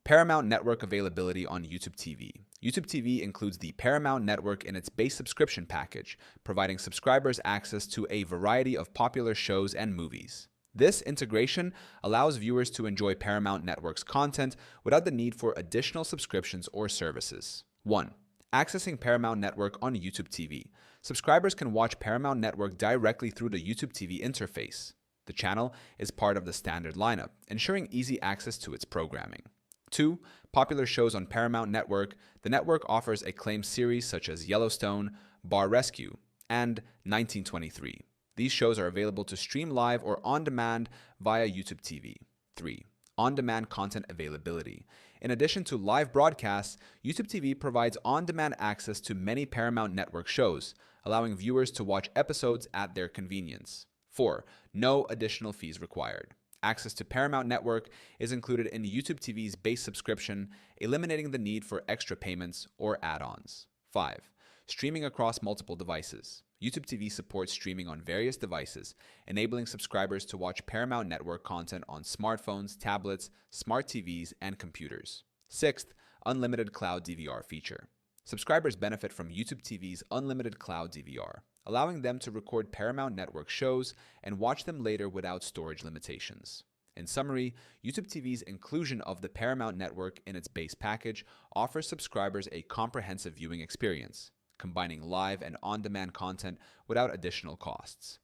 Paramount Network availability on YouTube TV. YouTube TV includes the Paramount Network in its base subscription package, providing subscribers access to a variety of popular shows and movies. This integration allows viewers to enjoy Paramount Network's content without the need for additional subscriptions or services. 1. Accessing Paramount Network on YouTube TV. Subscribers can watch Paramount Network directly through the YouTube TV interface. The channel is part of the standard lineup, ensuring easy access to its programming. 2. Popular shows on Paramount Network. The network offers acclaimed series such as Yellowstone, Bar Rescue, and 1923. These shows are available to stream live or on demand via YouTube TV. 3. On-demand content availability. In addition to live broadcasts, YouTube TV provides on-demand access to many Paramount Network shows, allowing viewers to watch episodes at their convenience. 4. No additional fees required. Access to Paramount Network is included in YouTube TV's base subscription, eliminating the need for extra payments or add-ons. 5. Streaming across multiple devices. YouTube TV supports streaming on various devices, enabling subscribers to watch Paramount Network content on smartphones, tablets, smart TVs, and computers. 6th, unlimited cloud DVR feature. Subscribers benefit from YouTube TV's unlimited cloud DVR, allowing them to record Paramount Network shows and watch them later without storage limitations. In summary, YouTube TV's inclusion of the Paramount Network in its base package offers subscribers a comprehensive viewing experience, combining live and on-demand content without additional costs.